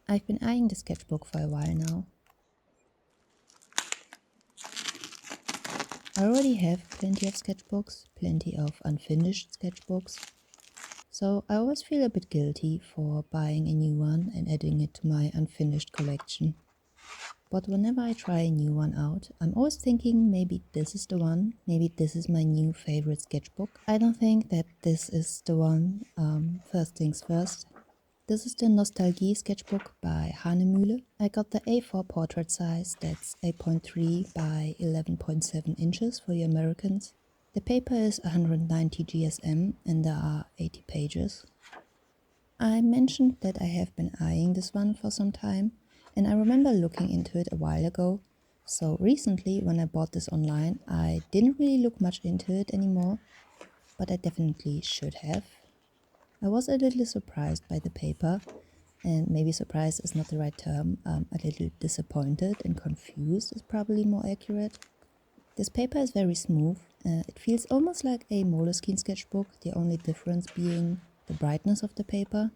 I've been eyeing the sketchbook for a while now. I already have plenty of sketchbooks, plenty of unfinished sketchbooks, so I always feel a bit guilty for buying a new one and adding it to my unfinished collection. But whenever I try a new one out, I'm always thinking maybe this is the one, maybe this is my new favorite sketchbook. I don't think that this is the one. First things first. This is the Nostalgie sketchbook by Hanemühle. I got the A4 portrait size, that's 8.3 by 11.7 inches for you Americans. The paper is 190 GSM and there are 80 pages. I mentioned that I have been eyeing this one for some time, and I remember looking into it a while ago. So recently, when I bought this online, I didn't really look much into it anymore, but I definitely should have. I was a little surprised by the paper, and maybe surprised is not the right term. A little disappointed and confused is probably more accurate. This paper is very smooth. It feels almost like a Moleskine sketchbook, the only difference being the brightness of the paper.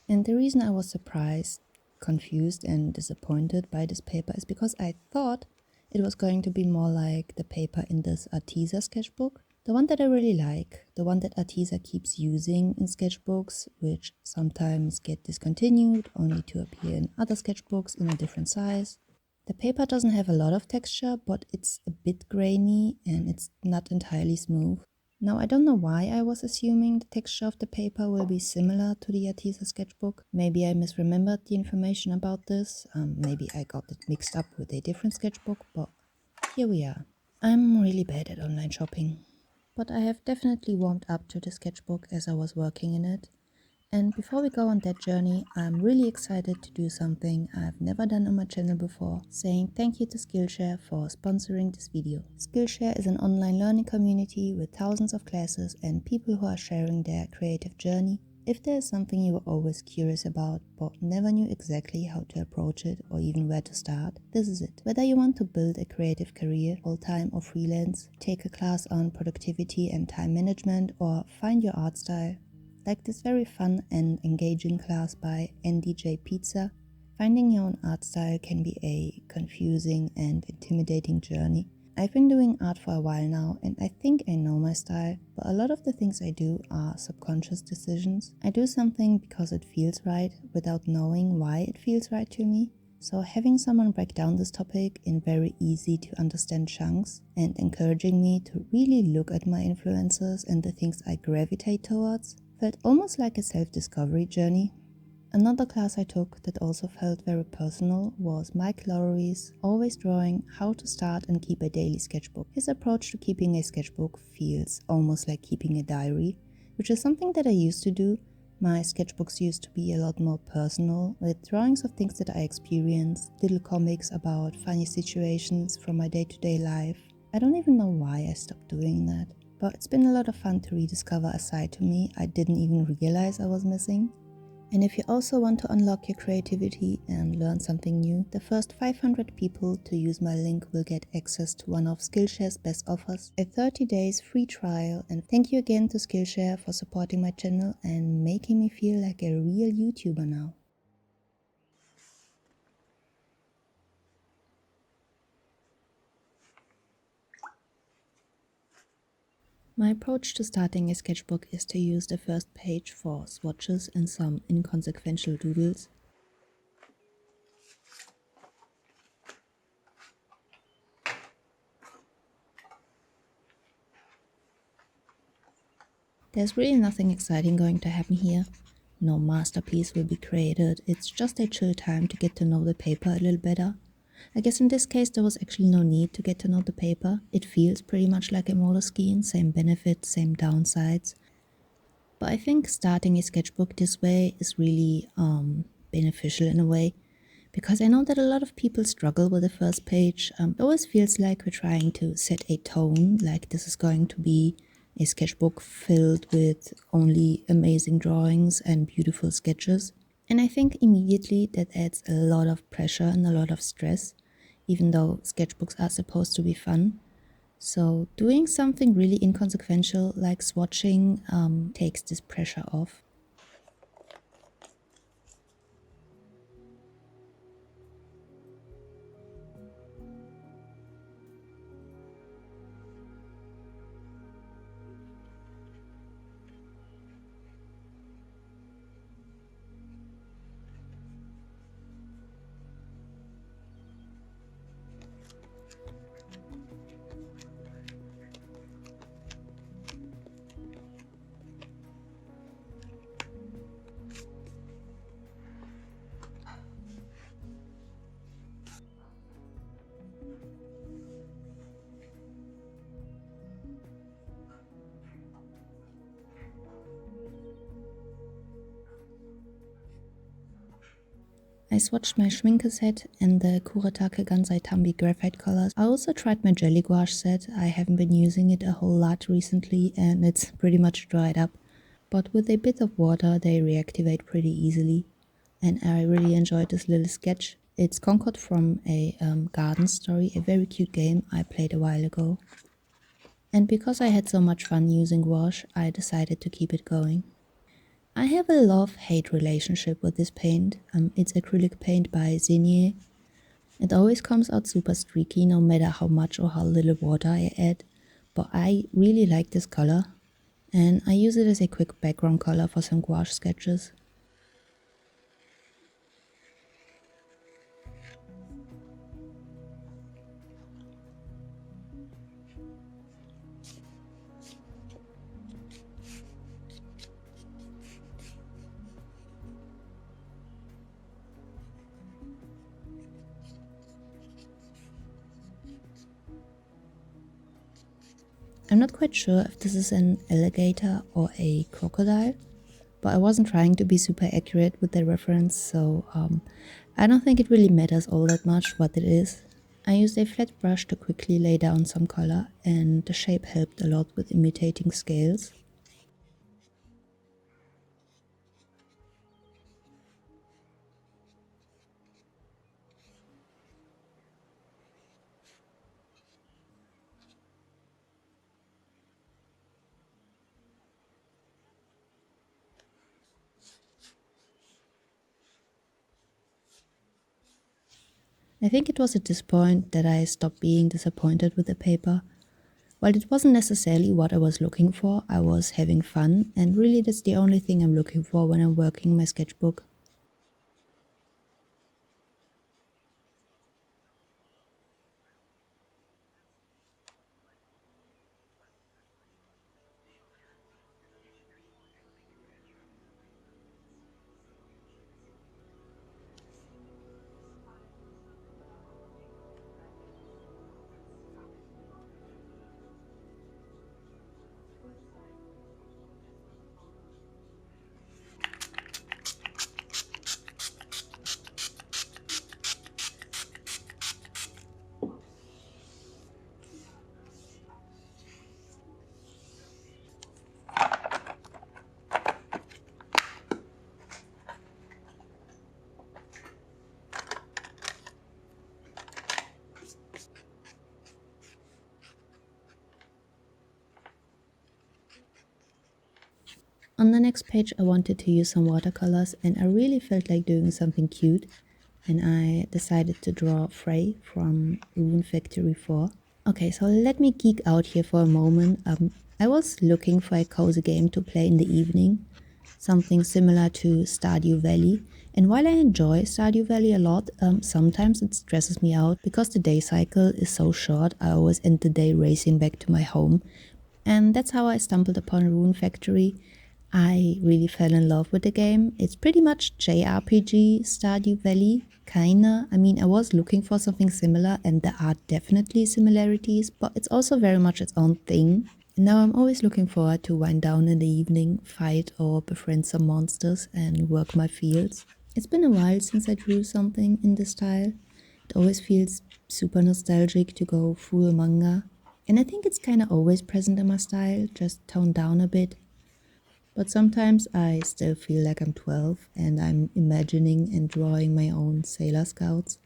And the reason I was surprised, confused, and disappointed by this paper is because I thought it was going to be more like the paper in this Arteza sketchbook. The one that I really like, the one that Arteza keeps using in sketchbooks, which sometimes get discontinued only to appear in other sketchbooks in a different size. The paper doesn't have a lot of texture, but it's a bit grainy and it's not entirely smooth. Now, I don't know why I was assuming the texture of the paper will be similar to the Arteza sketchbook. Maybe I misremembered the information about this. Maybe I got it mixed up with a different sketchbook, but here we are. I'm really bad at online shopping, but I have definitely warmed up to the sketchbook as I was working in it. And before we go on that journey, I'm really excited to do something I've never done on my channel before, saying thank you to Skillshare for sponsoring this video. Skillshare is an online learning community with thousands of classes and people who are sharing their creative journey. If there is something you were always curious about but never knew exactly how to approach it or even where to start, this is it. Whether you want to build a creative career, full-time or freelance, take a class on productivity and time management, or find your art style, like this very fun and engaging class by NDJ Pizza, finding your own art style can be a confusing and intimidating journey. I've been doing art for a while now and I think I know my style, but a lot of the things I do are subconscious decisions. I do something because it feels right without knowing why it feels right to me. So having someone break down this topic in very easy to understand chunks and encouraging me to really look at my influences and the things I gravitate towards felt almost like a self-discovery journey. Another class I took that also felt very personal was Mike Lowry's Always Drawing: How to Start and Keep a Daily Sketchbook. His approach to keeping a sketchbook feels almost like keeping a diary, which is something that I used to do. My sketchbooks used to be a lot more personal, with drawings of things that I experienced, little comics about funny situations from my day-to-day life. I don't even know why I stopped doing that, but it's been a lot of fun to rediscover a side to me I didn't even realize I was missing. And if you also want to unlock your creativity and learn something new, the first 500 people to use my link will get access to one of Skillshare's best offers, a 30 days free trial. And thank you again to Skillshare for supporting my channel and making me feel like a real YouTuber now. My approach to starting a sketchbook is to use the first page for swatches and some inconsequential doodles. There's really nothing exciting going to happen here. No masterpiece will be created, it's just a chill time to get to know the paper a little better. I guess in this case there was actually no need to get to know the paper. It feels pretty much like a Moleskine, same benefits, same downsides. But I think starting a sketchbook this way is really beneficial in a way, because I know that a lot of people struggle with the first page. It always feels like we're trying to set a tone, like this is going to be a sketchbook filled with only amazing drawings and beautiful sketches. And I think immediately that adds a lot of pressure and a lot of stress, even though sketchbooks are supposed to be fun. So doing something really inconsequential like swatching takes this pressure off. I swatched my Schminke set and the Kuretake Gansai Tambi graphite colors. I also tried my jelly gouache set. I haven't been using it a whole lot recently and it's pretty much dried up. But with a bit of water they reactivate pretty easily. And I really enjoyed this little sketch. It's Concord from a garden story, a very cute game I played a while ago. And because I had so much fun using gouache, I decided to keep it going. I have a love-hate relationship with this paint. It's acrylic paint by Xenier. It always comes out super streaky no matter how much or how little water I add, but I really like this color and I use it as a quick background color for some gouache sketches. I'm not quite sure if this is an alligator or a crocodile, but I wasn't trying to be super accurate with the reference, so I don't think it really matters all that much what it is. I used a flat brush to quickly lay down some color and the shape helped a lot with imitating scales. I think it was at this point that I stopped being disappointed with the paper. While it wasn't necessarily what I was looking for, I was having fun, and really that's the only thing I'm looking for when I'm working my sketchbook. On the next page I wanted to use some watercolors and I really felt like doing something cute, and I decided to draw Frey from Rune Factory 4. Okay, so let me geek out here for a moment. I was looking for a cozy game to play in the evening, something similar to Stardew Valley. And while I enjoy Stardew Valley a lot, sometimes it stresses me out because the day cycle is so short. I always end the day racing back to my home. And that's how I stumbled upon Rune Factory. I really fell in love with the game. It's pretty much JRPG Stardew Valley, kinda. I mean, I was looking for something similar and there are definitely similarities, but it's also very much its own thing. And now I'm always looking forward to wind down in the evening, fight or befriend some monsters and work my fields. It's been a while since I drew something in this style. It always feels super nostalgic to go full manga. And I think it's kinda always present in my style, just toned down a bit. But sometimes I still feel like I'm 12 and I'm imagining and drawing my own Sailor Scouts.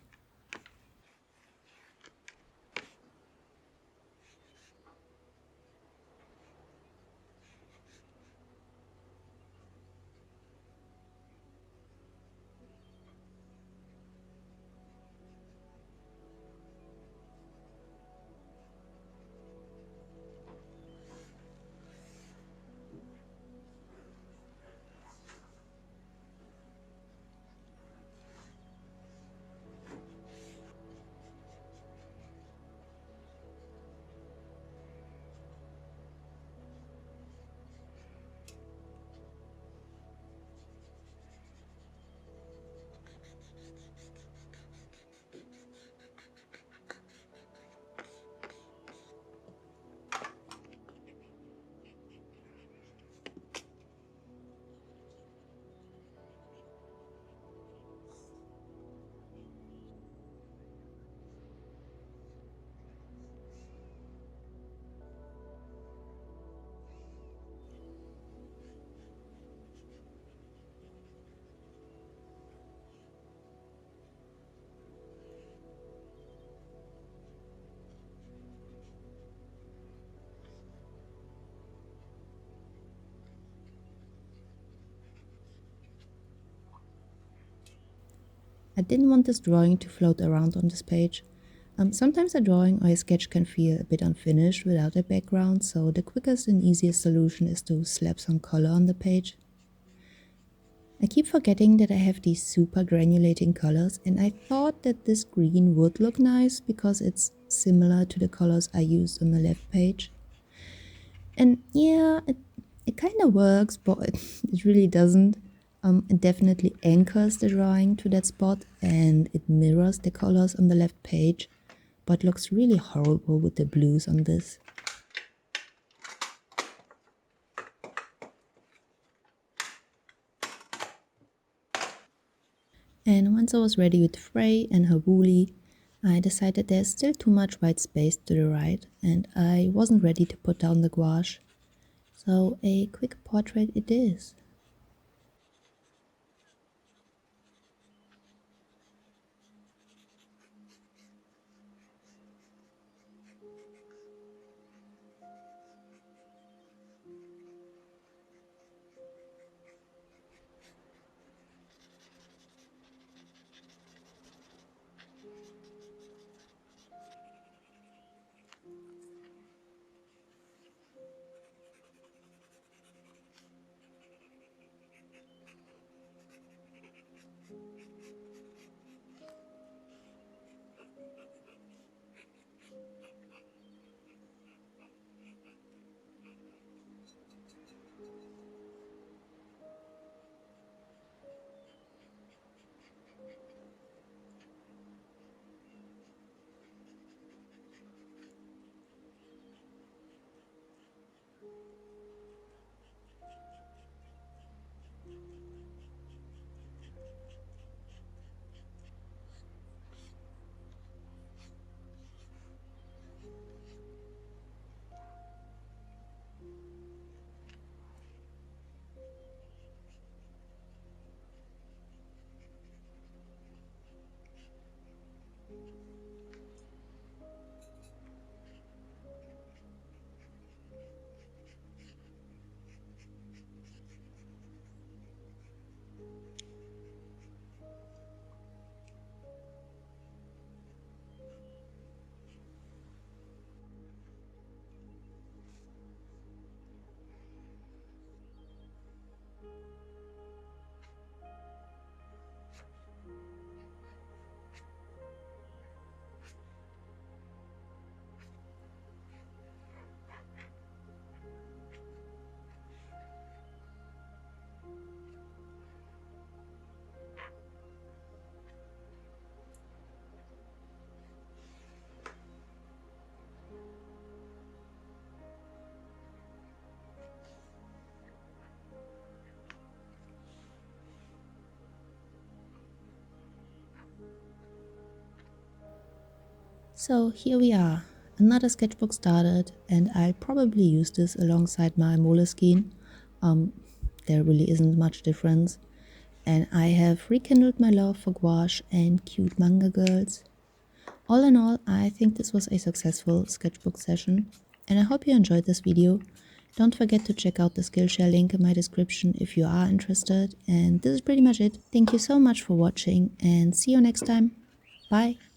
didn't want this drawing to float around on this page. Sometimes a drawing or a sketch can feel a bit unfinished without a background, so the quickest and easiest solution is to slap some color on the page. I keep forgetting that I have these super granulating colors, and I thought that this green would look nice because it's similar to the colors I used on the left page. And yeah, it kind of works, but it really doesn't. It definitely anchors the drawing to that spot and it mirrors the colors on the left page, but looks really horrible with the blues on this. And once I was ready with Frey and her woolly, I decided there's still too much white space to the right and I wasn't ready to put down the gouache. So a quick portrait it is. So here we are, another sketchbook started, and I'll probably use this alongside my Moleskine. There really isn't much difference. And I have rekindled my love for gouache and cute manga girls. All in all, I think this was a successful sketchbook session, and I hope you enjoyed this video. Don't forget to check out the Skillshare link in my description if you are interested, and this is pretty much it. Thank you so much for watching, and see you next time. Bye!